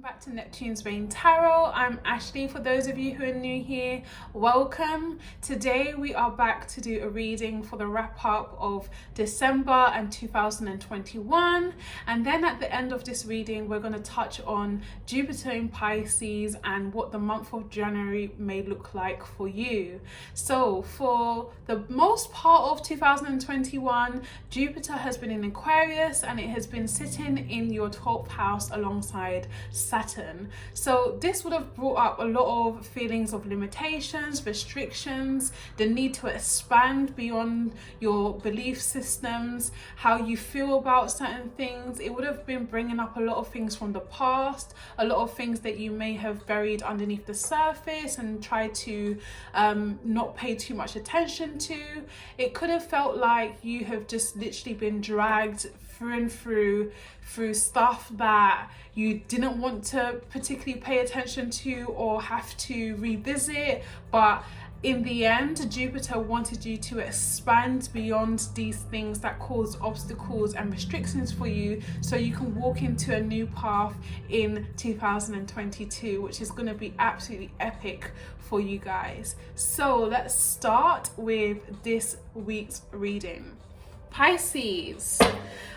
Back to Neptune's Reign Tarot. I'm Ashley. For those of you who are new here, welcome. Today we are back to do a reading for the wrap up of December and 2021, and then at the end of this reading we're going to touch on Jupiter in Pisces and what the month of January may look like for you. So for the most part of 2021, Jupiter has been in Aquarius and it has been sitting in your 12th house alongside Saturn. So this would have brought up a lot of feelings of limitations, restrictions, the need to expand beyond your belief systems, how you feel about certain things. It would have been bringing up a lot of things from the past, a lot of things that you may have buried underneath the surface and tried to not pay too much attention to. It could have felt like you have just literally been dragged through and through stuff that you didn't want to particularly pay attention to or have to revisit, but in the end Jupiter wanted you to expand beyond these things that cause obstacles and restrictions for you, so you can walk into a new path in 2022, which is going to be absolutely epic for you guys. So let's start with this week's reading. Pisces,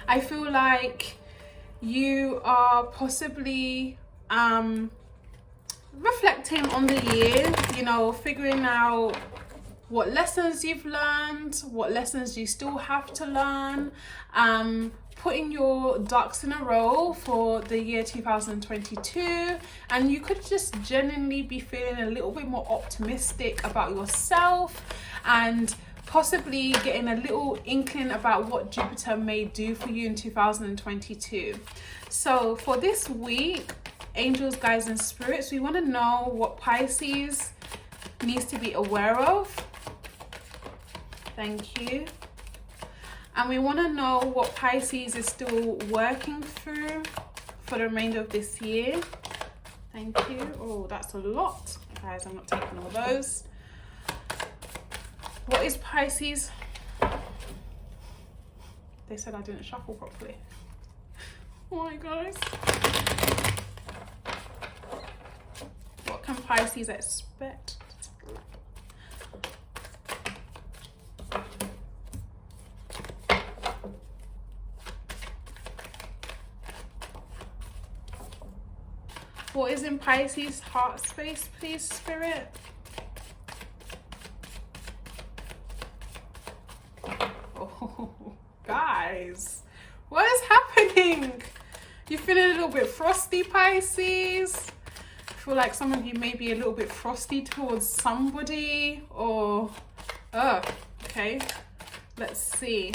I feel like you are possibly reflecting on the year, figuring out what lessons you've learned, what lessons you still have to learn, putting your ducks in a row for the year 2022, and you could just genuinely be feeling a little bit more optimistic about yourself and possibly getting a little inkling about what Jupiter may do for you in 2022. So for this week, angels, guides and spirits, we want to know what Pisces needs to be aware of. Thank you. And we want to know what Pisces is still working through for the remainder of this year. Thank you. Oh, that's a lot. Guys, I'm not taking all those. What is Pisces? They said I didn't shuffle properly. Oh my guys. What can Pisces expect? What is in Pisces' heart space, please, Spirit? Guys, what is happening? You feeling a little bit frosty, Pisces? I feel like some of you may be a little bit frosty towards somebody, or okay, let's see,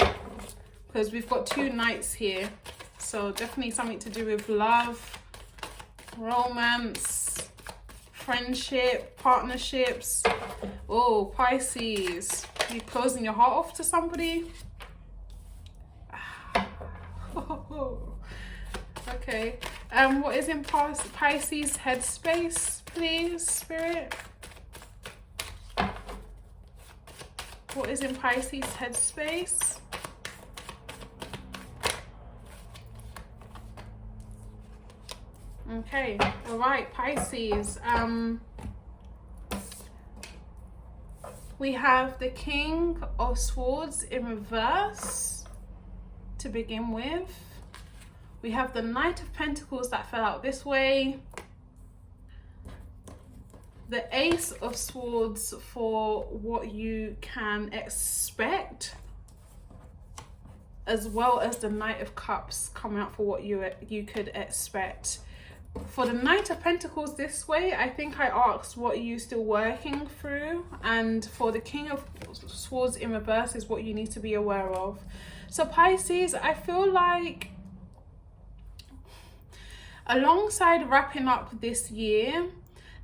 because we've got two knights here, so definitely something to do with love, romance, friendship, partnerships. Oh, Pisces, you closing your heart off to somebody? Okay, what is in Pisces headspace, please, Spirit? What is in Pisces headspace? Okay, all right, Pisces. We have the King of Swords in reverse to begin with. We have the Knight of Pentacles that fell out this way. The Ace of Swords for what you can expect, as well as the Knight of Cups coming up for what you could expect. For the Knight of Pentacles this way, I think I asked what are you still working through, and for the King of Swords in reverse is what you need to be aware of. So Pisces, I feel like alongside wrapping up this year,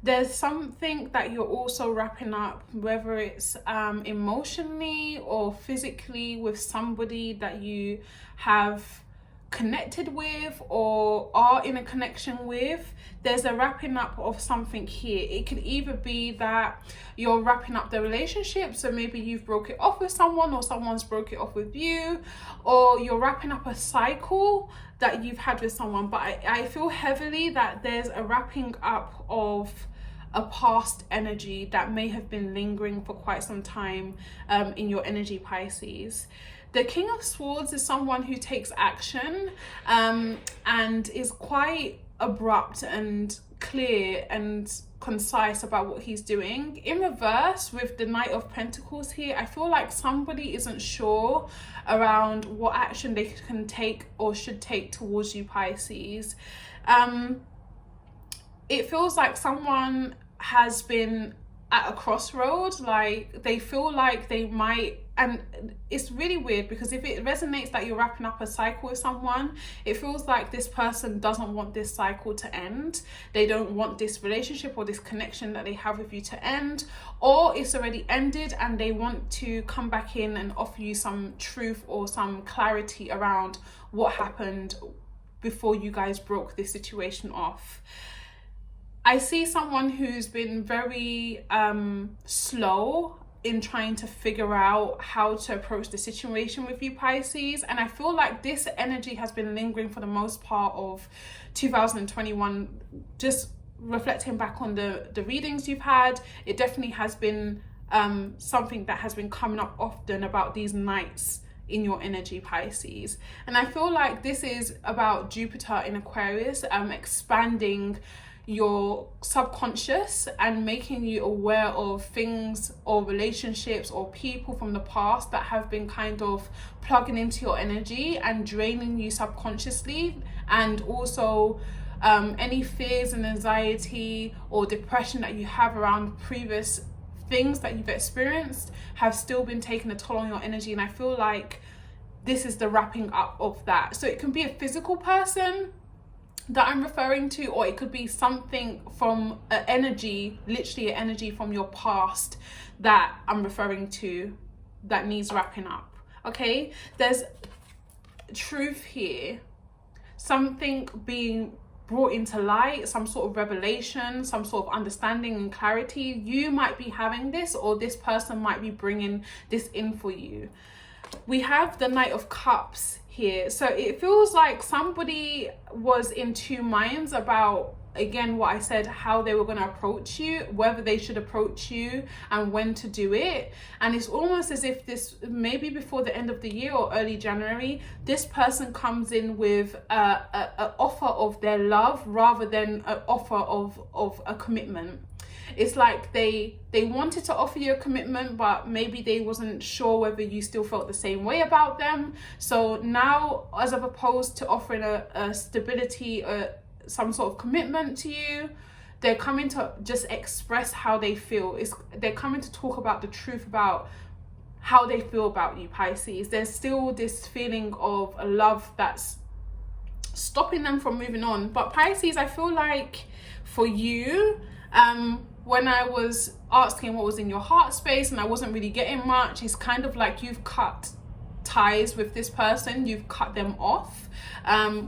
there's something that you're also wrapping up, whether it's emotionally or physically, with somebody that you have connected with or are in a connection with, there's a wrapping up of something here. It could either be that you're wrapping up the relationship, so maybe you've broke it off with someone or someone's broke it off with you, or you're wrapping up a cycle that you've had with someone. But I feel heavily that there's a wrapping up of a past energy that may have been lingering for quite some time in your energy, Pisces. The King of Swords is someone who takes action and is quite abrupt and clear and concise about what he's doing. In reverse, with the Knight of Pentacles here, I feel like somebody isn't sure around what action they can take or should take towards you, Pisces. It feels like someone has been at a crossroads, like they feel like they might, and it's really weird because if it resonates that you're wrapping up a cycle with someone, it feels like this person doesn't want this cycle to end. They don't want this relationship or this connection that they have with you to end, or it's already ended and they want to come back in and offer you some truth or some clarity around what happened before you guys broke this situation off. I see someone who's been very slow in trying to figure out how to approach the situation with you, Pisces. And I feel like this energy has been lingering for the most part of 2021. Just reflecting back on the readings you've had, it definitely has been something that has been coming up often about these nights in your energy, Pisces. And I feel like this is about Jupiter in Aquarius, expanding your subconscious and making you aware of things or relationships or people from the past that have been kind of plugging into your energy and draining you subconsciously. And also any fears and anxiety or depression that you have around previous things that you've experienced have still been taking a toll on your energy. And I feel like this is the wrapping up of that. So it can be a physical person that I'm referring to, or it could be something from an energy, literally an energy from your past that I'm referring to that needs wrapping up. Okay, there's truth here, something being brought into light, some sort of revelation, some sort of understanding and clarity. You might be having this, or this person might be bringing this in for you. We have the Knight of Cups here, so it feels like somebody was in two minds about, again, what I said, how they were going to approach you, whether they should approach you and when to do it. And it's almost as if this, maybe before the end of the year or early January, this person comes in with a offer of their love rather than an offer of a commitment. It's like they wanted to offer you a commitment, but maybe they wasn't sure whether you still felt the same way about them. So now, as opposed to offering a stability, some sort of commitment to you, they're coming to just express how they feel. They're coming to talk about the truth about how they feel about you, Pisces. There's still this feeling of a love that's stopping them from moving on. But Pisces, I feel like for you, when I was asking what was in your heart space and I wasn't really getting much, it's kind of like you've cut ties with this person, you've cut them off.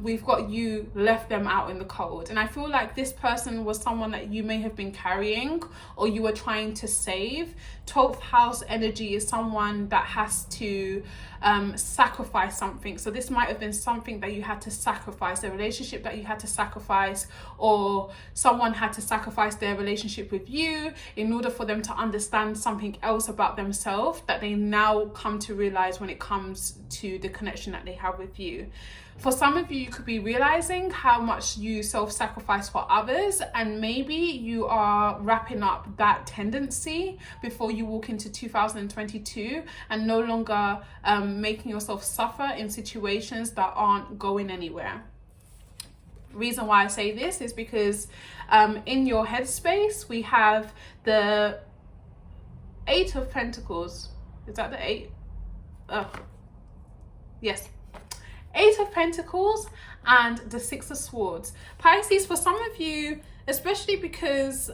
We've got you left them out in the cold. And I feel like this person was someone that you may have been carrying or you were trying to save. 12th house energy is someone that has to sacrifice something. So this might have been something that you had to sacrifice, a relationship that you had to sacrifice, or someone had to sacrifice their relationship with you in order for them to understand something else about themselves that they now come to realize when it comes to the connection that they have with you. For some of you, you could be realizing how much you self-sacrifice for others, and maybe you are wrapping up that tendency before you walk into 2022 and no longer making yourself suffer in situations that aren't going anywhere. Reason why I say this is because in your headspace, we have the 8 of Pentacles. Is that the 8? Yes. 8 of Pentacles and the 6 of Swords. Pisces, for some of you, especially because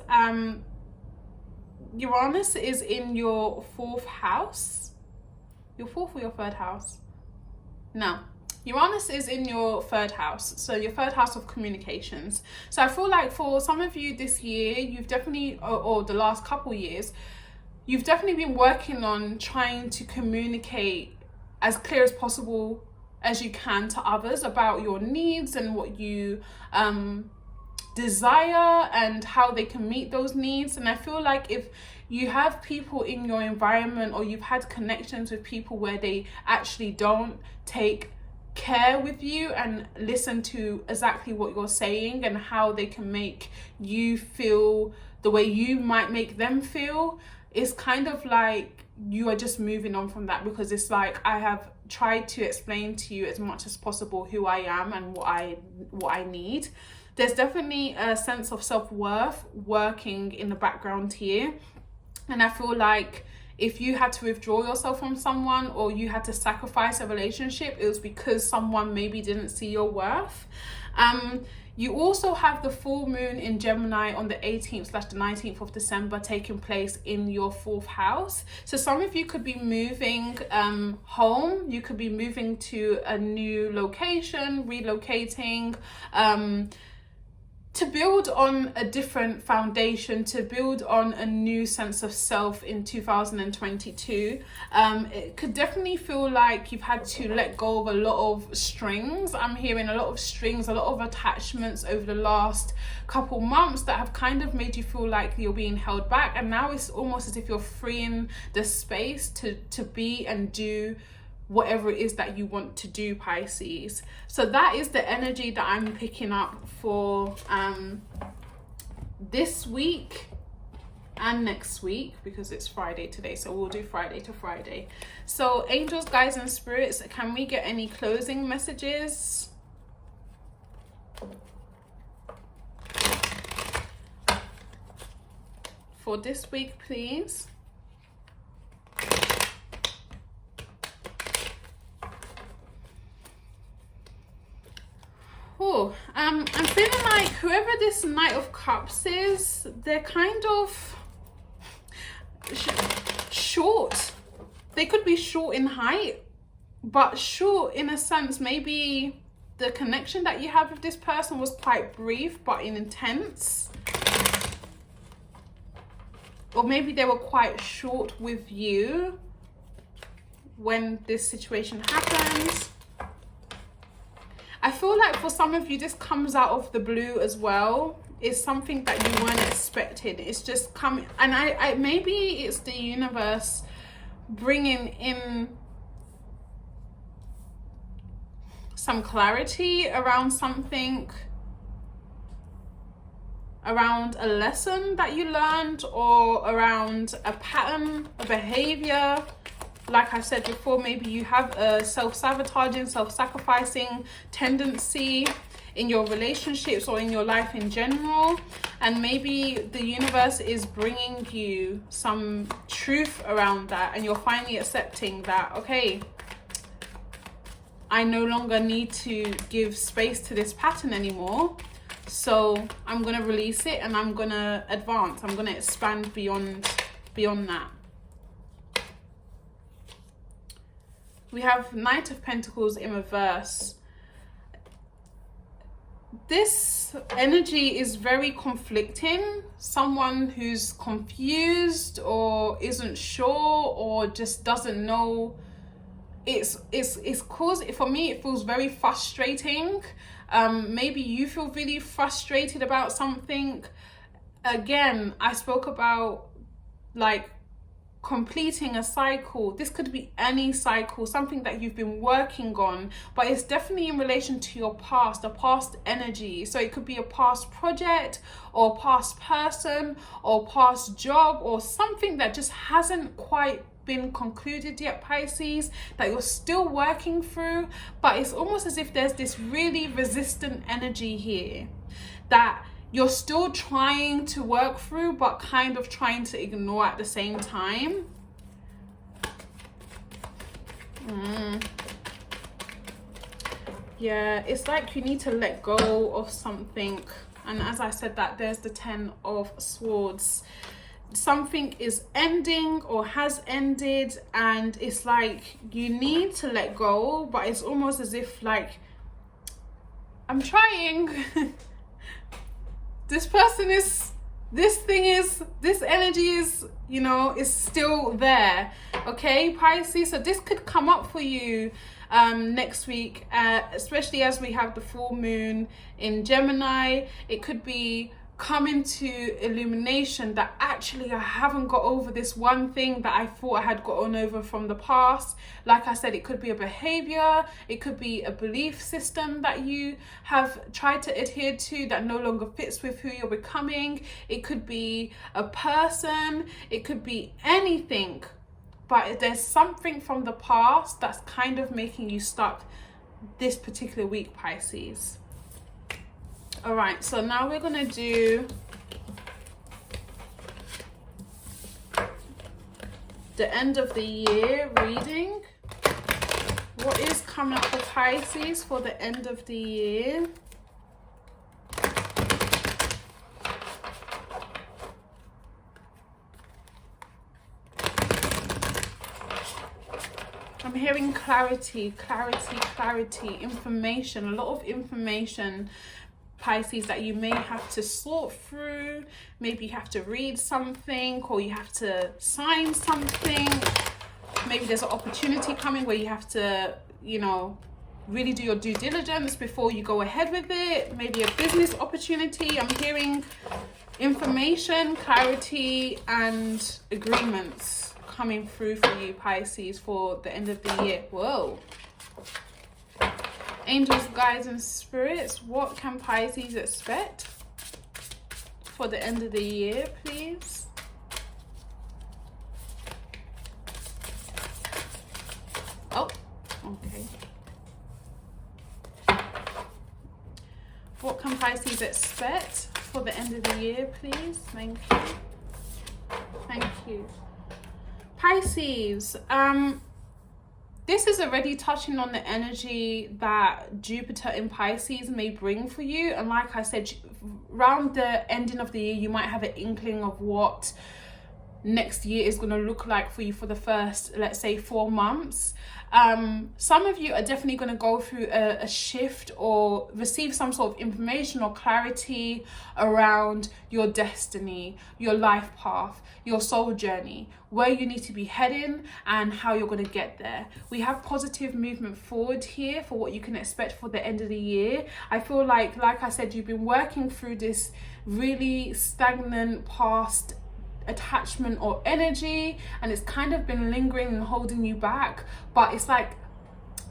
Uranus is in your 4th house. Your 4th or your 3rd house? No, Uranus is in your third house, so your third house of communications. So I feel like for some of you this year, you've definitely, or the last couple years, you've definitely been working on trying to communicate as clear as possible as you can to others about your needs and what you desire and how they can meet those needs. And I feel like if you have people in your environment, or you've had connections with people where they actually don't take care with you and listen to exactly what you're saying and how they can make you feel the way you might make them feel, it's kind of like you are just moving on from that, because it's like I have tried to explain to you as much as possible who I am and what I need. There's definitely a sense of self-worth working in the background here, and I feel like if you had to withdraw yourself from someone, or you had to sacrifice a relationship, it was because someone maybe didn't see your worth. You also have the full moon in Gemini on the 18th/the 19th of December taking place in your 4th house. So some of you could be moving home. You could be moving to a new location, relocating, to build on a different foundation, to build on a new sense of self in 2022. It could definitely feel like you've had to let go of a lot of strings. I'm hearing a lot of strings, a lot of attachments over the last couple months that have kind of made you feel like you're being held back. And now it's almost as if you're freeing the space to be and do whatever it is that you want to do, Pisces. So that is the energy that I'm picking up for this week and next week, because it's Friday today, so we'll do Friday to Friday. So angels, guides and spirits, can we get any closing messages? For this week, please. I'm feeling like whoever this Knight of Cups is, they're kind of short. They could be short in height, but short in a sense, maybe the connection that you have with this person was quite brief but intense. Or maybe they were quite short with you when this situation happens. I feel like for some of you, this comes out of the blue as well. It's something that you weren't expecting. It's just coming, and I maybe it's the universe bringing in some clarity around something, around a lesson that you learned, or around a pattern, a behavior. Like I said before, maybe you have a self-sabotaging, self-sacrificing tendency in your relationships or in your life in general. And maybe the universe is bringing you some truth around that, and you're finally accepting that, okay, I no longer need to give space to this pattern anymore. So I'm going to release it, and I'm going to advance. I'm going to expand beyond that. We have Knight of Pentacles in reverse. This energy is very conflicting. Someone who's confused or isn't sure or just doesn't know. It's caused, for me, it feels very frustrating. Maybe you feel really frustrated about something. Again, I spoke about like completing a cycle. This could be any cycle, something that you've been working on, but it's definitely in relation to your past, a past energy. So it could be a past project or past person or past job, or something that just hasn't quite been concluded yet, Pisces, that you're still working through. But it's almost as if there's this really resistant energy here that you're still trying to work through, but kind of trying to ignore at the same time. Yeah, it's like you need to let go of something. And as I said that, there's the 10 of Swords. something is ending or has ended, and it's like you need to let go, but it's almost as if like, I'm trying. This energy is, you know, is still there. Okay, Pisces, so this could come up for you next week, especially as we have the full moon in Gemini. It could be coming to illumination that actually I haven't got over this one thing that I thought I had gotten over from the past. Like I said, it could be a behavior, it could be a belief system that you have tried to adhere to that no longer fits with who you're becoming. It could be a person, it could be anything, but there's something from the past that's kind of making you stuck this particular week, Pisces. All right, so now we're gonna do the end of the year reading. What is coming up for Pisces for the end of the year? I'm hearing clarity, information, a lot of information, Pisces, that you may have to sort through. Maybe you have to read something, or you have to sign something. Maybe there's an opportunity coming where you have to, you know, really do your due diligence before you go ahead with it. Maybe a business opportunity. I'm hearing information, clarity, and agreements coming through for you, Pisces, for the end of the year. Whoa. Angels, guides, and spirits, what can Pisces expect for the end of the year, please? Oh, okay. What can Pisces expect for the end of the year, please? Thank you. Thank you. Pisces, this is already touching on the energy that Jupiter in Pisces may bring for you. And like I said, around the ending of the year, you might have an inkling of what next year is going to look like for you for the first, let's say, 4 months. Some of you are definitely going to go through a shift or receive some sort of information or clarity around your destiny, your life path, your soul journey, where you need to be heading and how you're going to get there. We have positive movement forward here for what you can expect for the end of the year. I feel like I said, you've been working through this really stagnant past attachment or energy, and it's kind of been lingering and holding you back, but it's like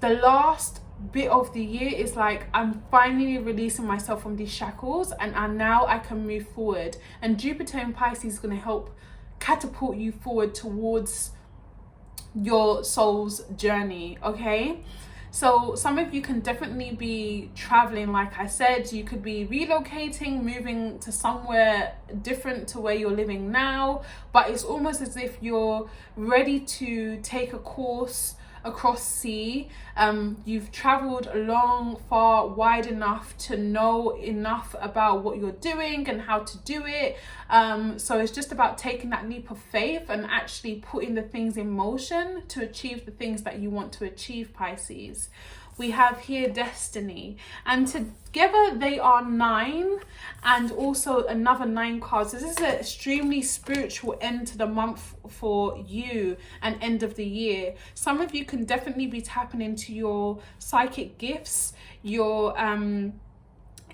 the last bit of the year is like, I'm finally releasing myself from these shackles, and now I can move forward. And Jupiter in Pisces is going to help catapult you forward towards your soul's journey. Okay, so some of you can definitely be traveling. Like I said, you could be relocating, moving to somewhere different to where you're living now, but it's almost as if you're ready to take a course across sea. You've traveled long, far, wide enough to know enough about what you're doing and how to do it. So it's just about taking that leap of faith and actually putting the things in motion to achieve the things that you want to achieve, Pisces. We have here destiny, and together they are 9 and also another 9 cards. This is an extremely spiritual end to the month for you and end of the year. Some of you can definitely be tapping into your psychic gifts. Your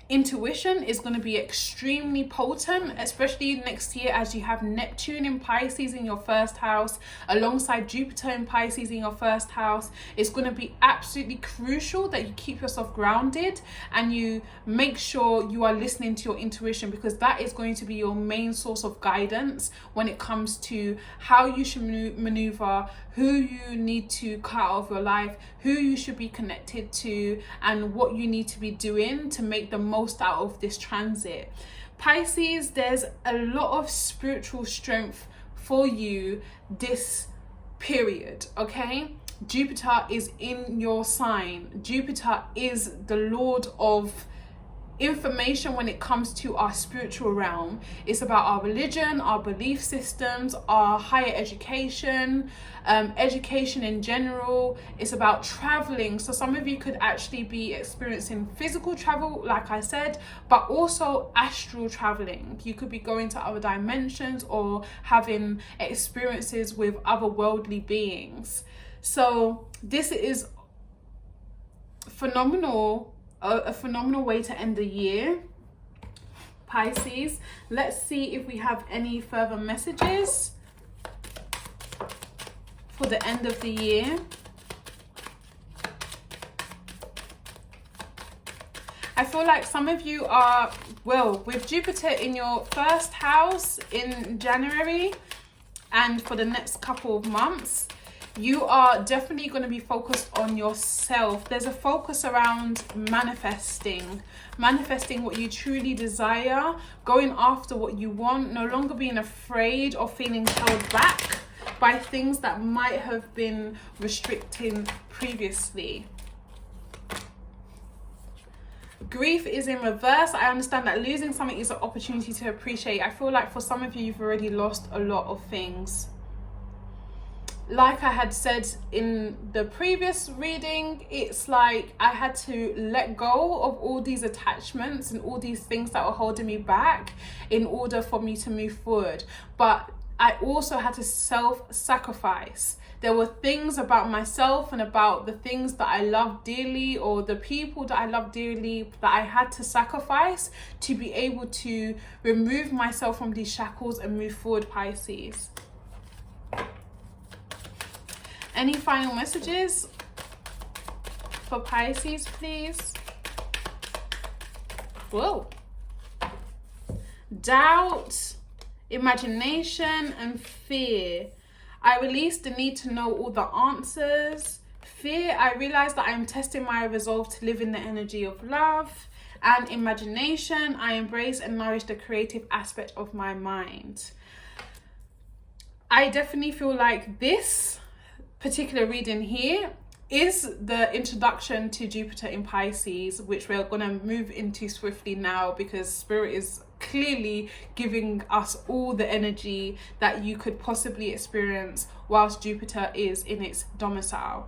intuition is going to be extremely potent, especially next year as you have Neptune in Pisces in your first house alongside Jupiter in Pisces in your first house. It's going to be absolutely crucial that you keep yourself grounded and you make sure you are listening to your intuition, because that is going to be your main source of guidance when it comes to how you should maneuver, who you need to cut out of your life, who you should be connected to, and what you need to be doing to make the most out of this transit. Pisces, there's a lot of spiritual strength for you this period, okay? Jupiter is in your sign. Jupiter is the lord of information when it comes to our spiritual realm. It's about our religion, our belief systems, our higher education, education in general. It's about traveling. So some of you could actually be experiencing physical travel, like I said, but also astral traveling. You could be going to other dimensions or having experiences with otherworldly beings. So this is phenomenal, a phenomenal way to end the year, Pisces. Let's see if we have any further messages for the end of the year. I feel like some of you are, well, with Jupiter in your first house in January and for the next couple of months, you are definitely going to be focused on yourself. There's a focus around manifesting what you truly desire, going after what you want, no longer being afraid or feeling held back by things that might have been restricting previously. Grief is in reverse. I understand that losing something is an opportunity to appreciate. I feel like for some of you, you've already lost a lot of things. Like I had said in the previous reading, it's like I had to let go of all these attachments and all these things that were holding me back in order for me to move forward. But I also had to self-sacrifice. There were things about myself and about the things that I love dearly or the people that I love dearly that I had to sacrifice to be able to remove myself from these shackles and move forward, Pisces. Any final messages for Pisces, please? Whoa. Doubt, imagination, and fear. I release the need to know all the answers. Fear, I realize that I am testing my resolve to live in the energy of love. And imagination, I embrace and nourish the creative aspect of my mind. I definitely feel like this particular reading here is the introduction to Jupiter in Pisces, which we're going to move into swiftly now because Spirit is clearly giving us all the energy that you could possibly experience whilst Jupiter is in its domicile.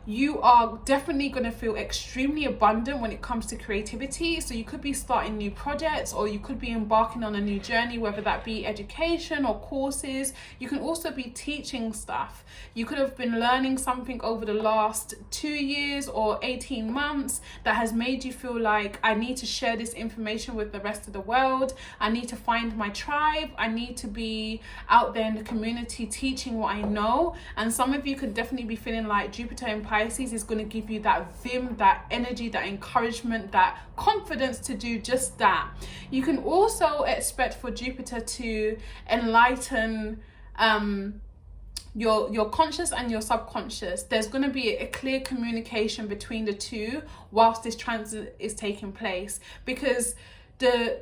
You are definitely going to feel extremely abundant when it comes to creativity. So you could be starting new projects or you could be embarking on a new journey, whether that be education or courses. You can also be teaching stuff. You could have been learning something over the last 2 years or 18 months that has made you feel like I need to share this information with the rest of the world. I need to find my tribe. I need to be out there in the community teaching what I know. And some of you could definitely be feeling like Jupiter in Pisces is going to give you that vim, that energy, that encouragement, that confidence to do just that. You can also expect for Jupiter to enlighten your conscious and your subconscious. There's going to be a clear communication between the two whilst this transit is taking place, because the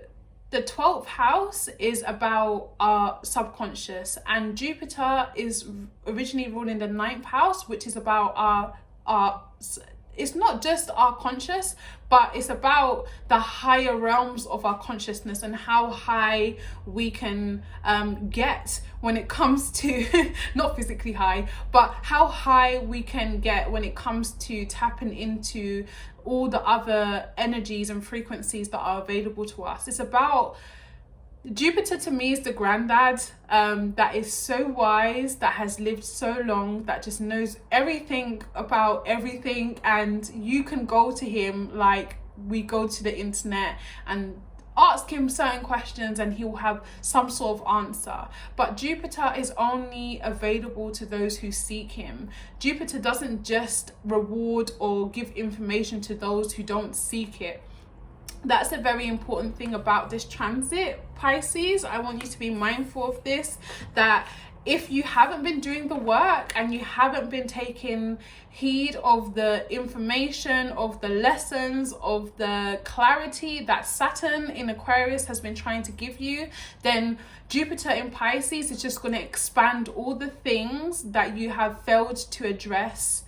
12th house is about our subconscious, and Jupiter is originally ruling the 9th house, which is about our it's not just our conscious, but it's about the higher realms of our consciousness and how high we can get when it comes to, not physically high, but how high we can get when it comes to tapping into all the other energies and frequencies that are available to us. It's about, Jupiter to me is the granddad that is so wise, that has lived so long, that just knows everything about everything, and you can go to him like we go to the internet and ask him certain questions and he'll have some sort of answer. But Jupiter is only available to those who seek him. Jupiter doesn't just reward or give information to those who don't seek it. That's a very important thing about this transit, Pisces. I want you to be mindful of this, that if you haven't been doing the work and you haven't been taking heed of the information, of the lessons, of the clarity that Saturn in Aquarius has been trying to give you, then Jupiter in Pisces is just going to expand all the things that you have failed to address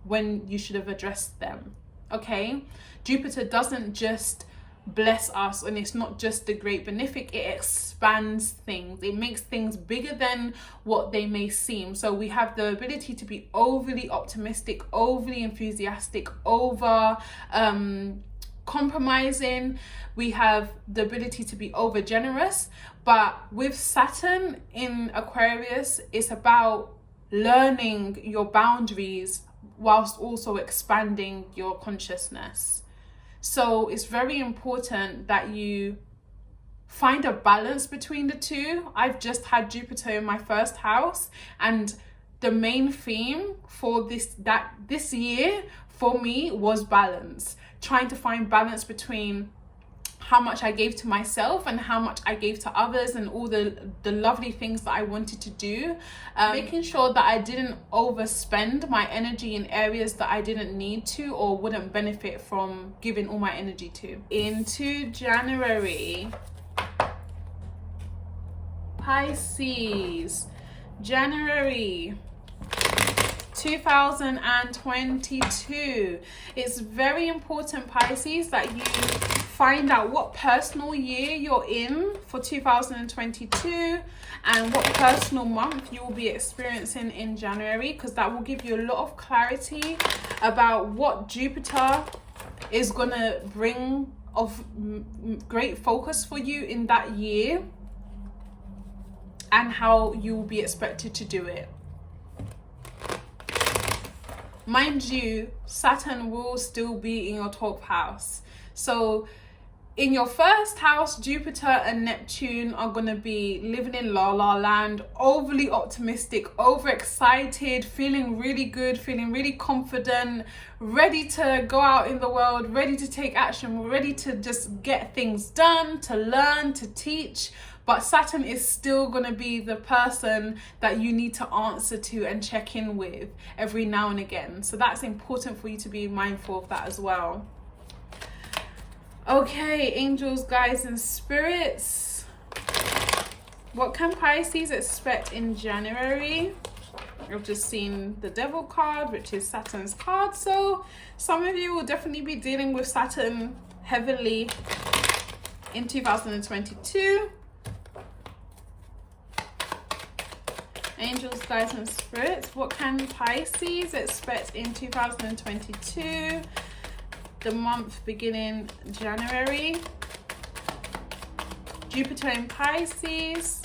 when you should have addressed them. Okay? Jupiter doesn't just bless us, and it's not just the great benefic, it expands things, it makes things bigger than what they may seem. So we have the ability to be overly optimistic, overly enthusiastic, over compromising. We have the ability to be over generous, but with Saturn in Aquarius, it's about learning your boundaries whilst also expanding your consciousness. So it's very important that you find a balance between the two. I've just had Jupiter in my first house, and the main theme for this year for me was balance. Trying to find balance between how much I gave to myself and how much I gave to others, and all the lovely things that I wanted to do. Making sure that I didn't overspend my energy in areas that I didn't need to or wouldn't benefit from giving all my energy to. Into January. Pisces. January 2022. It's very important, Pisces, that you find out what personal year you're in for 2022 and what personal month you will be experiencing in January, because that will give you a lot of clarity about what Jupiter is going to bring of great focus for you in that year and how you will be expected to do it. Mind you, Saturn will still be in your 12th house. So in your first house, Jupiter and Neptune are going to be living in la la land, overly optimistic, overexcited, feeling really good, feeling really confident, ready to go out in the world, ready to take action, ready to just get things done, to learn, to teach. But Saturn is still going to be the person that you need to answer to and check in with every now and again. So that's important for you to be mindful of that as well. Okay, angels, guides, and spirits. What can Pisces expect in January? I've just seen the Devil card, which is Saturn's card. So some of you will definitely be dealing with Saturn heavily in 2022. Angels, guides, and spirits. What can Pisces expect in 2022? The month beginning January. Jupiter in Pisces.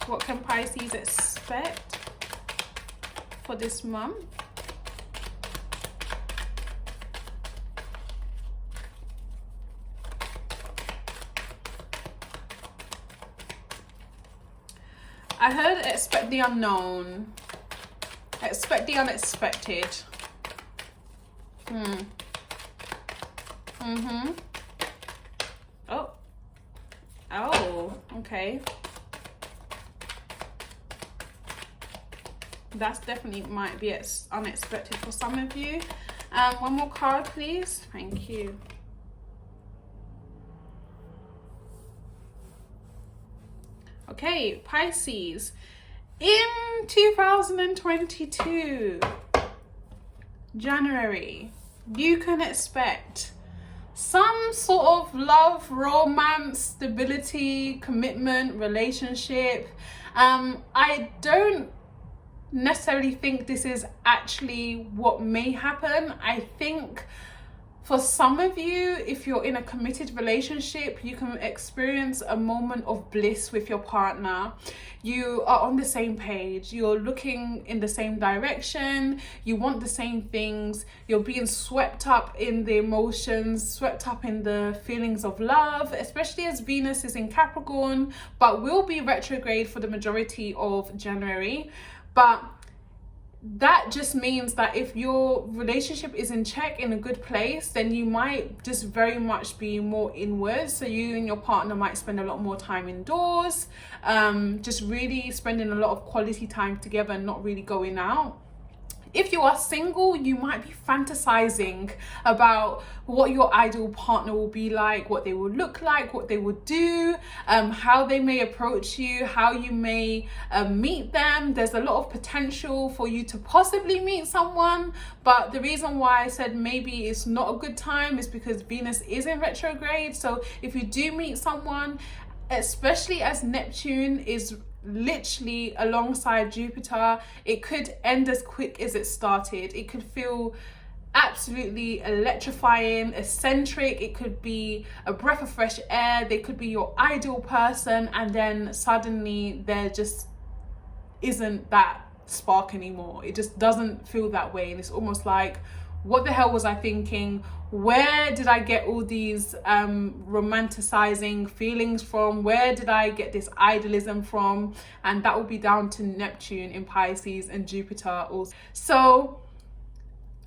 What can Pisces expect for this month? I heard expect the unknown. Expect the unexpected. Oh, okay. That's definitely might be unexpected for some of you. One more card, please. Thank you. Okay, Pisces. In 2022, January, you can expect some sort of love, romance, stability, commitment, relationship. I don't necessarily think this is actually what may happen. I think for some of you, if you're in a committed relationship, you can experience a moment of bliss with your partner. You are on the same page, you're looking in the same direction, you want the same things, you're being swept up in the emotions, swept up in the feelings of love, especially as Venus is in Capricorn, but will be retrograde for the majority of January. But that just means that if your relationship is in check, in a good place, then you might just very much be more inwards. So you and your partner might spend a lot more time indoors, just really spending a lot of quality time together and not really going out. If you are single, you might be fantasizing about what your ideal partner will be like, what they will look like, what they will do, how they may approach you, how you may meet them. There's a lot of potential for you to possibly meet someone, but the reason why I said maybe it's not a good time is because Venus is in retrograde. So if you do meet someone, especially as Neptune is literally alongside Jupiter, it could end as quick as it started. It could feel absolutely electrifying, eccentric. It could be a breath of fresh air. They could be your ideal person, and then suddenly there just isn't that spark anymore. It just doesn't feel that way, and it's almost like, what the hell was I thinking? Where did I get all these romanticizing feelings from? Where did I get this idealism from? And that will be down to Neptune in Pisces and Jupiter also. So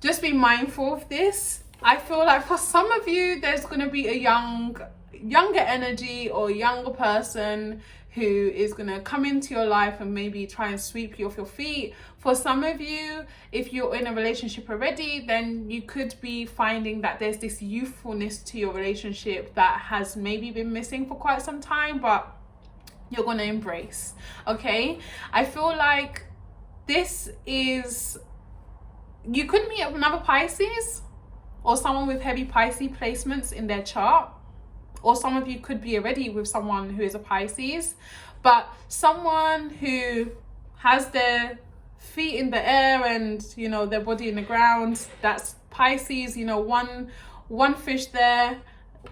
just be mindful of this. I feel like for some of you, there's going to be a younger energy or younger person who is going to come into your life and maybe try and sweep you off your feet. For some of you, if you're in a relationship already, then you could be finding that there's this youthfulness to your relationship that has maybe been missing for quite some time, but you're going to embrace. Okay, I feel like this is, you could meet another Pisces or someone with heavy Pisces placements in their chart. Or some of you could be already with someone who is a Pisces, but someone who has their feet in the air and, you know, their body in the ground, that's Pisces. You know, one fish there,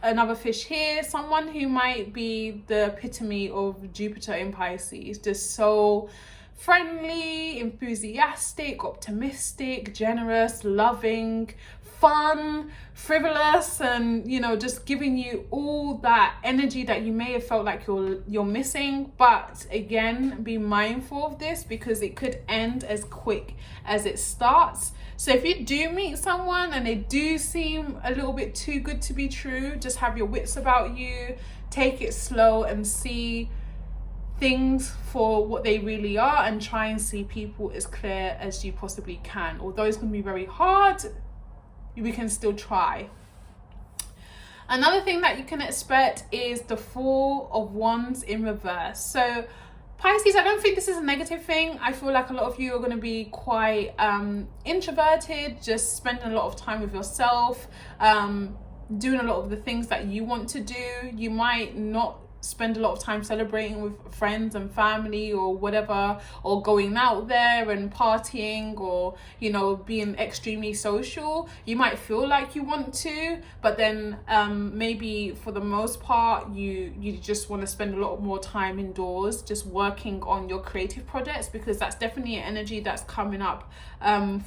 another fish here. Someone who might be the epitome of Jupiter in Pisces, just so friendly, enthusiastic, optimistic, generous, loving, fun, frivolous, and, you know, just giving you all that energy that you may have felt like you're missing. But again, be mindful of this because it could end as quick as it starts. So if you do meet someone and they do seem a little bit too good to be true, just have your wits about you, take it slow and see things for what they really are, and try and see people as clear as you possibly can. Although it's going to be very hard, we can still try. Another thing that you can expect is the Four of Wands in reverse. So Pisces, I don't think this is a negative thing. I feel like a lot of you are going to be quite introverted, just spending a lot of time with yourself, doing a lot of the things that you want to do. You might not spend a lot of time celebrating with friends and family or whatever, or going out there and partying, or, you know, being extremely social. You might feel like you want to, but then maybe for the most part you just want to spend a lot more time indoors, just working on your creative projects, because that's definitely an energy that's coming up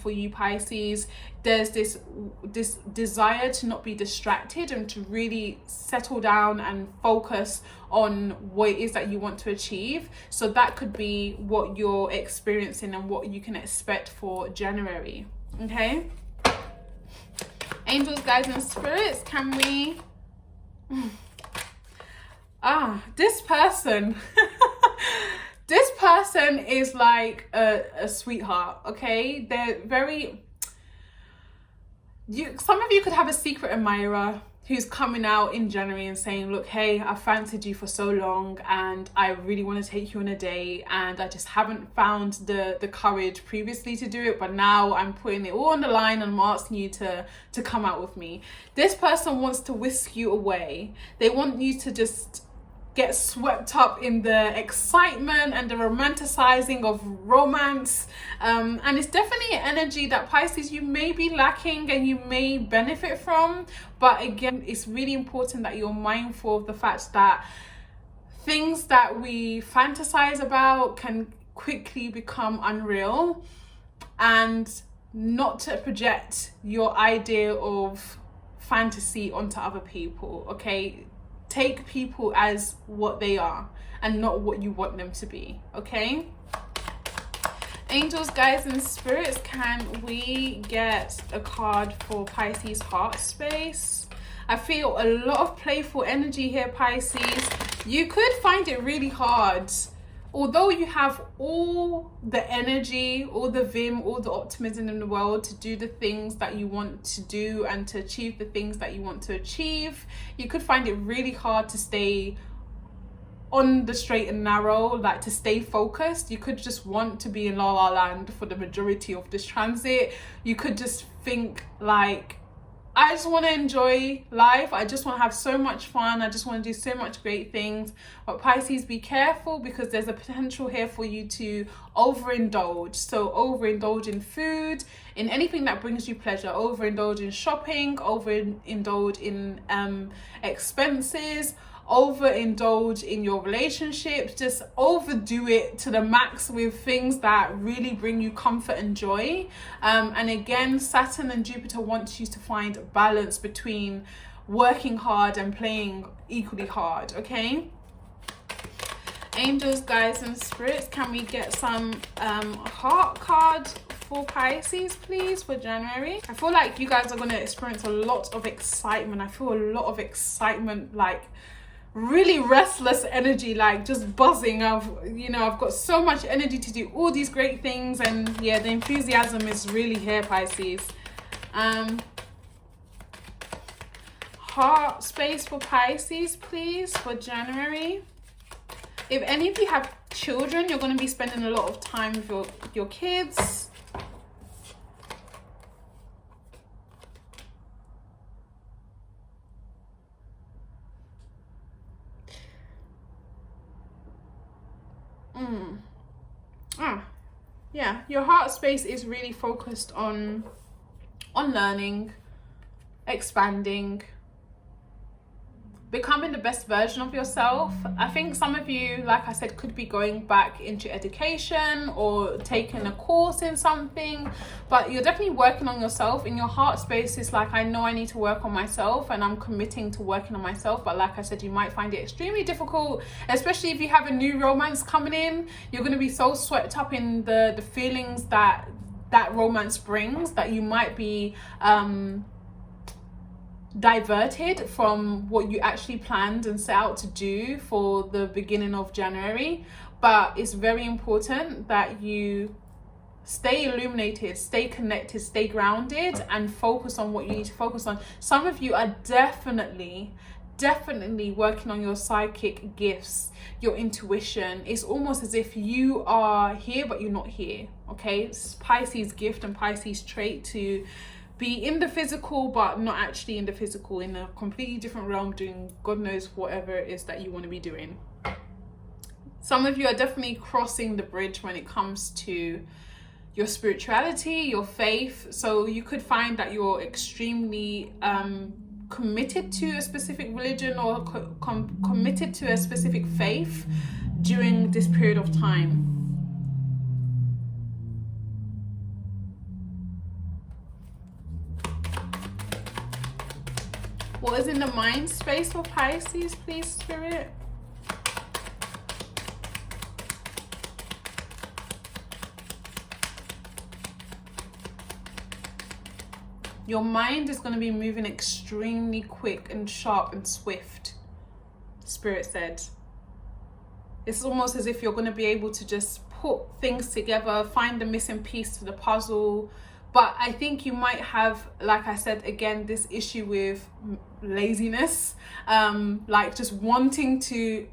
for you Pisces. There's this desire to not be distracted and to really settle down and focus on what it is that you want to achieve. So that could be what you're experiencing and what you can expect for January. Okay, angels, guides and spirits, can we this person this person is like a sweetheart. Okay, they're very, some of you could have a secret admirer who's coming out in January and saying, look, hey, I fancied you for so long and I really want to take you on a date, and I just haven't found the courage previously to do it, but now I'm putting it all on the line and I'm asking you to come out with me. This person wants to whisk you away. They want you to just get swept up in the excitement and the romanticizing of romance, and it's definitely an energy that Pisces you may be lacking and you may benefit from. But again, it's really important that you're mindful of the fact that things that we fantasize about can quickly become unreal, and not to project your idea of fantasy onto other people. Okay, take people as what they are and not what you want them to be. Okay, angels, guides and spirits, can we get a card for Pisces heart space? I feel a lot of playful energy here, Pisces. You could find it really hard, although you have all the energy, all the vim, all the optimism in the world to do the things that you want to do and to achieve the things that you want to achieve, you could find it really hard to stay on the straight and narrow, like to stay focused. You could just want to be in la la land for the majority of this transit. You could just think like, I just want to enjoy life. I just want to have so much fun. I just want to do so much great things. But Pisces, be careful, because there's a potential here for you to overindulge. So overindulge in food, in anything that brings you pleasure. Overindulge in shopping, overindulge in expenses, overindulge in your relationships. Just overdo it to the max with things that really bring you comfort and joy. And again, Saturn and Jupiter want you to find a balance between working hard and playing equally hard. Okay, angels, guides and spirits, can we get some heart card for Pisces, please, for January? I feel like you guys are going to experience a lot of excitement. I feel a lot of excitement, like really restless energy, like just buzzing. I've got so much energy to do all these great things, and yeah, the enthusiasm is really here, Pisces. Heart space for Pisces, please, for January. If any of you have children, you're going to be spending a lot of time with your kids. Yeah, your heart space is really focused on learning, expanding, becoming the best version of yourself. I think some of you, like I said, could be going back into education or taking a course in something, but you're definitely working on yourself. In your heart space, it's like, I know I need to work on myself, and I'm committing to working on myself. But like I said, you might find it extremely difficult, especially if you have a new romance coming in. You're going to be so swept up in the feelings that romance brings, that you might be diverted from what you actually planned and set out to do for the beginning of January. But it's very important that you stay illuminated, stay connected, stay grounded, and focus on what you need to focus on. Some of you are definitely working on your psychic gifts, your intuition. It's almost as if you are here but you're not here. Okay, it's Pisces gift and Pisces trait to be in the physical but not actually in the physical, in a completely different realm, doing God knows whatever it is that you want to be doing. Some of you are definitely crossing the bridge when it comes to your spirituality, your faith. So you could find that you're extremely committed to a specific religion or committed to a specific faith during this period of time. What is in the mind space for Pisces, please, Spirit? Your mind is going to be moving extremely quick and sharp and swift, Spirit said. It's almost as if you're going to be able to just put things together, find the missing piece to the puzzle. But I think you might have, like I said, again, this issue with laziness, like just wanting to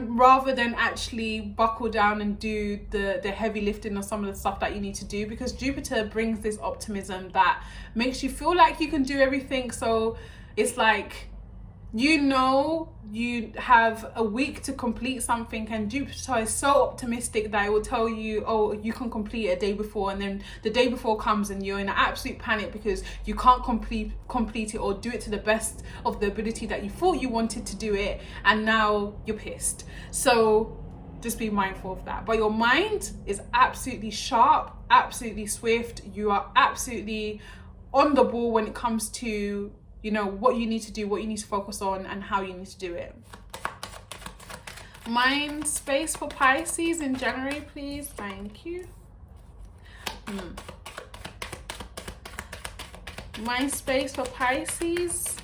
rather than actually buckle down and do the heavy lifting of some of the stuff that you need to do, because Jupiter brings this optimism that makes you feel like you can do everything. So it's like, you have a week to complete something, and Jupiter is so optimistic that it will tell you, oh, you can complete it a day before, and then the day before comes and you're in an absolute panic because you can't complete it or do it to the best of the ability that you thought you wanted to do it, and now you're pissed. So just be mindful of that. But your mind is absolutely sharp, absolutely swift. You are absolutely on the ball when it comes to what you need to do, what you need to focus on, and how you need to do it. Mind space for Pisces in January, please. Thank you. Mind space for Pisces.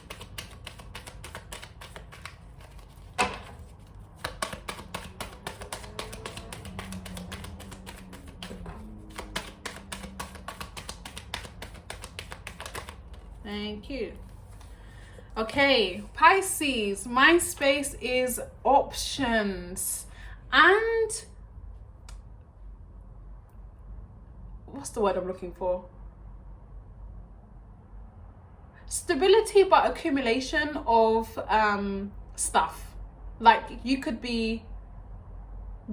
Thank you. Okay, Pisces, my space is options. And what's the word I'm looking for? Stability, but accumulation of stuff. Like you could be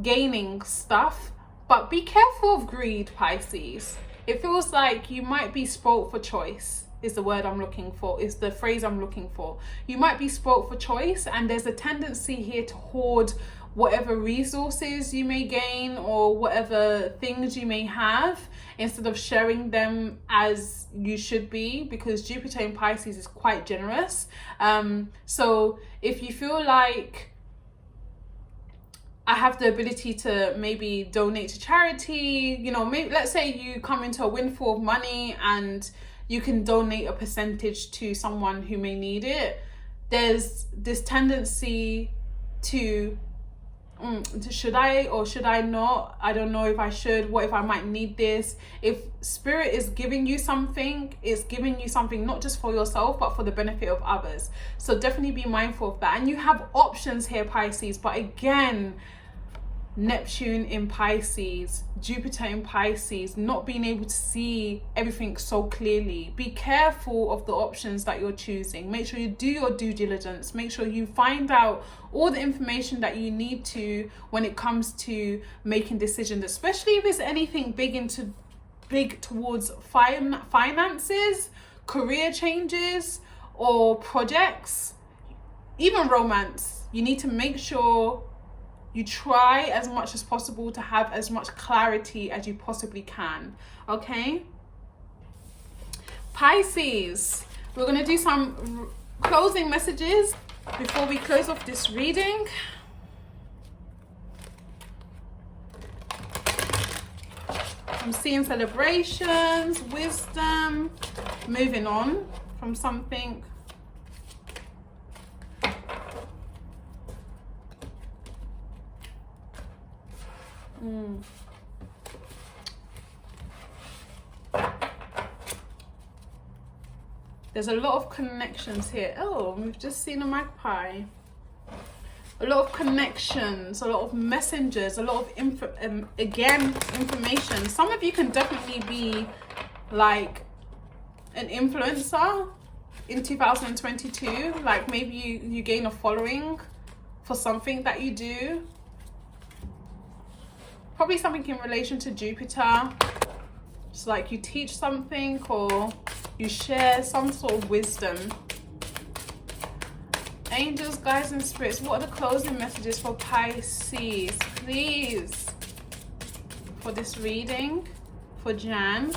gaining stuff, but be careful of greed, Pisces. It feels like you might be spoilt for choice is the word I'm looking for, is the phrase I'm looking for. You might be spoilt for choice, and there's a tendency here to hoard whatever resources you may gain or whatever things you may have instead of sharing them as you should be, because Jupiter in Pisces is quite generous. So if you feel like I have the ability to maybe donate to charity, you know, maybe let's say you come into a windfall of money and you can donate a percentage to someone who may need it. There's this tendency to should I or should I not? I don't know if I should. What if I might need this? If spirit is giving you something, it's giving you something not just for yourself, but for the benefit of others. So definitely be mindful of that. And you have options here, Pisces. But again, Neptune in Pisces, Jupiter in Pisces, not being able to see everything so clearly. Be careful of the options that you're choosing. Make sure you do your due diligence. Make sure you find out all the information that you need to when it comes to making decisions, especially if it's anything big towards finances, career changes, or projects, even romance. You need to make sure you try as much as possible to have as much clarity as you possibly can, okay? Pisces, we're going to do some closing messages before we close off this reading. I'm seeing celebrations, wisdom, moving on from something. There's a lot of connections here. Oh, we've just seen a magpie. A lot of connections, a lot of messengers, a lot of information. Some of you can definitely be like an influencer in 2022. Like maybe you gain a following for something that you do. Probably something in relation to Jupiter. It's like you teach something or you share some sort of wisdom. Angels, guides, and spirits, what are the closing messages for Pisces, please? For this reading, for Jan,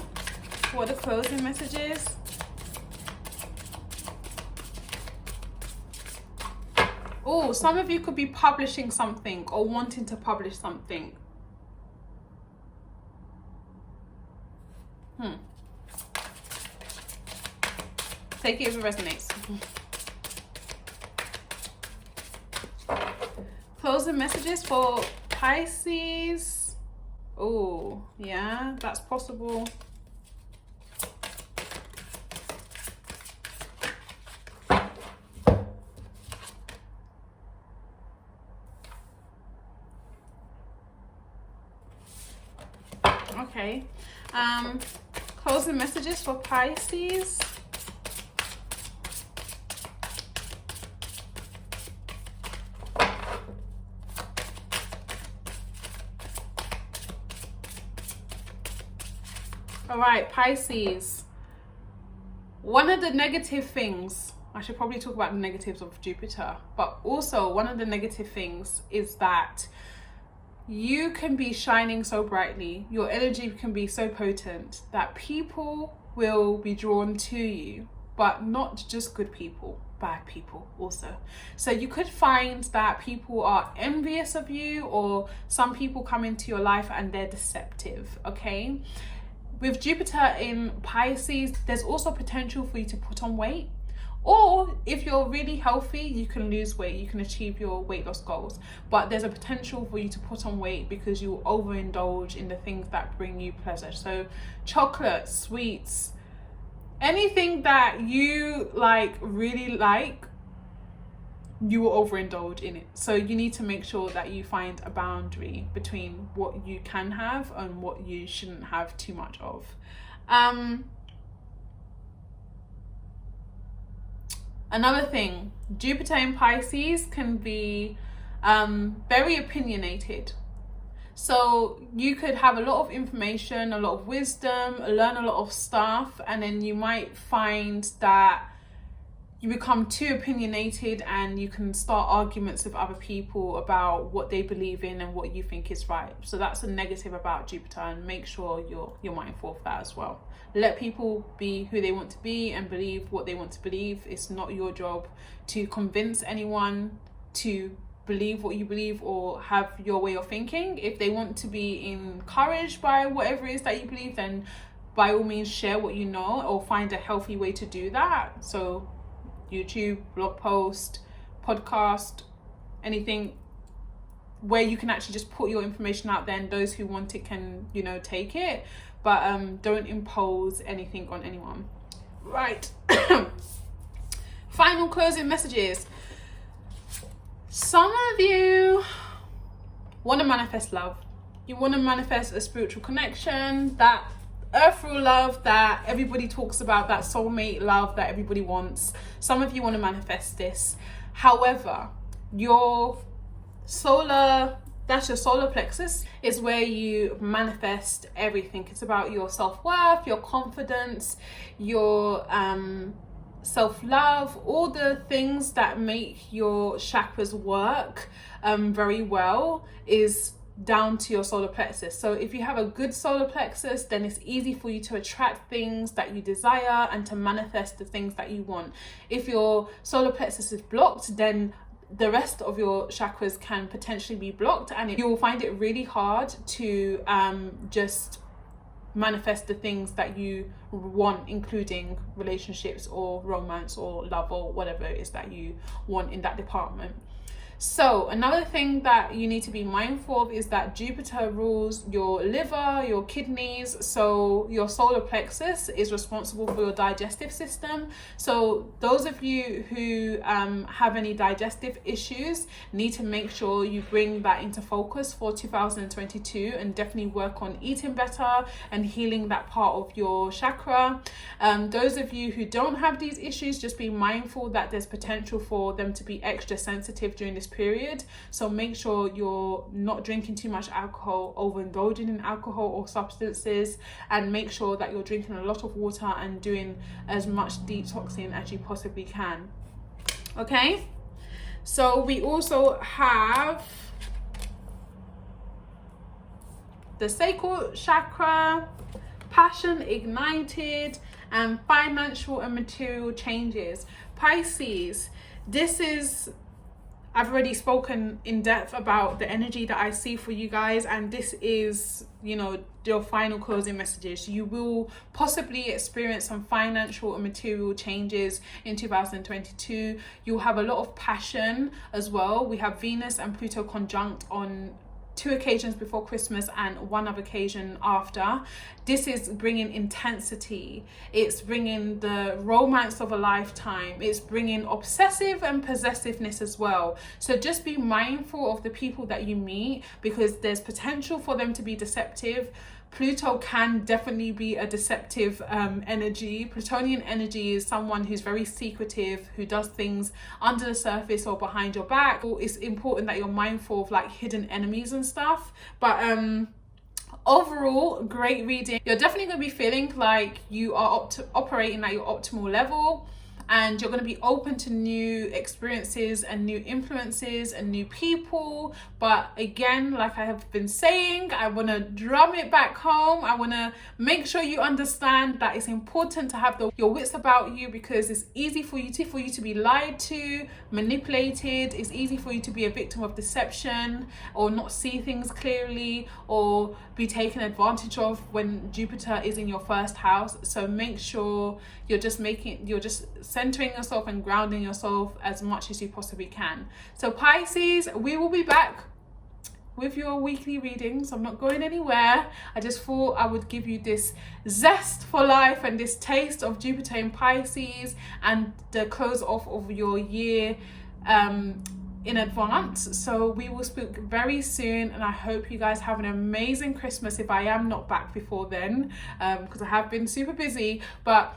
what are the closing messages? Oh, some of you could be publishing something or wanting to publish something. Take it if it resonates. Closing messages for Pisces. Oh, yeah, that's possible. Okay. Closing messages for Pisces. All right, Pisces. One of the negative things, I should probably talk about the negatives of Jupiter, but also one of the negative things is that you can be shining so brightly, your energy can be so potent that people will be drawn to you, but not just good people, bad people also. So you could find that people are envious of you, or some people come into your life and they're deceptive, okay? With Jupiter in Pisces, there's also potential for you to put on weight. Or if you're really healthy, you can lose weight, you can achieve your weight loss goals. But there's a potential for you to put on weight because you overindulge in the things that bring you pleasure. So chocolate, sweets, anything that you really like, you will overindulge in it. So you need to make sure that you find a boundary between what you can have and what you shouldn't have too much of. Another thing, Jupiter in Pisces can be very opinionated. So you could have a lot of information, a lot of wisdom, learn a lot of stuff, and then you might find that you become too opinionated and you can start arguments with other people about what they believe in and what you think is right. So that's a negative about Jupiter, and make sure you're mindful of that as well. Let people be who they want to be and believe what they want to believe. It's not your job to convince anyone to believe what you believe or have your way of thinking. If they want to be encouraged by whatever it is that you believe, then by all means share what you know or find a healthy way to do that. So YouTube, blog post, podcast, anything where you can actually just put your information out there, and those who want it can, take it, but don't impose anything on anyone. Right. Final closing messages. Some of you want to manifest love. You want to manifest a spiritual connection, that earthly love that everybody talks about, that soulmate love that everybody wants. Some of you want to manifest this. However, your solar plexus is where you manifest everything. It's about your self-worth, your confidence, your self-love, all the things that make your chakras work very well is down to your solar plexus. So if you have a good solar plexus, then it's easy for you to attract things that you desire and to manifest the things that you want. If your solar plexus is blocked, then the rest of your chakras can potentially be blocked, and you will find it really hard to just manifest the things that you want, including relationships or romance or love or whatever it is that you want in that department. So another thing that you need to be mindful of is that Jupiter rules your liver, your kidneys. So your solar plexus is responsible for your digestive system. So those of you who have any digestive issues need to make sure you bring that into focus for 2022 and definitely work on eating better and healing that part of your chakra. Those of you who don't have these issues, just be mindful that there's potential for them to be extra sensitive during this period. So make sure you're not drinking too much alcohol, overindulging in alcohol or substances, and make sure that you're drinking a lot of water and doing as much detoxing as you possibly can. Okay, so we also have the sacral chakra, passion ignited, and financial and material changes. Pisces, I've already spoken in depth about the energy that I see for you guys, and this is, your final closing messages. You will possibly experience some financial and material changes in 2022. You'll have a lot of passion as well. We have Venus and Pluto conjunct on 2 occasions before Christmas and 1 other occasion after. This is bringing intensity. It's bringing the romance of a lifetime. It's bringing obsessive and possessiveness as well. So just be mindful of the people that you meet, because there's potential for them to be deceptive. Pluto can definitely be a deceptive energy. Plutonian energy is someone who's very secretive, who does things under the surface or behind your back. It's important that you're mindful of hidden enemies and stuff. But overall, great reading. You're definitely going to be feeling like you are operating at your optimal level, and you're going to be open to new experiences and new influences and new people. But again, like I have been saying, I want to drum it back home. I want to make sure you understand that it's important to have your wits about you, because it's easy for you to be lied to, manipulated. It's easy for you to be a victim of deception or not see things clearly or be taken advantage of when Jupiter is in your first house. So make sure you're just centering yourself and grounding yourself as much as you possibly can. So Pisces, we will be back with your weekly readings. I'm not going anywhere. I just thought I would give you this zest for life and this taste of Jupiter in Pisces and the close off of your year in advance. So we will speak very soon, and I hope you guys have an amazing Christmas if I am not back before then, because I have been super busy. But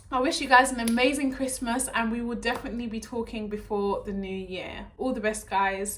I wish you guys an amazing Christmas, and we will definitely be talking before the new year. All the best, guys.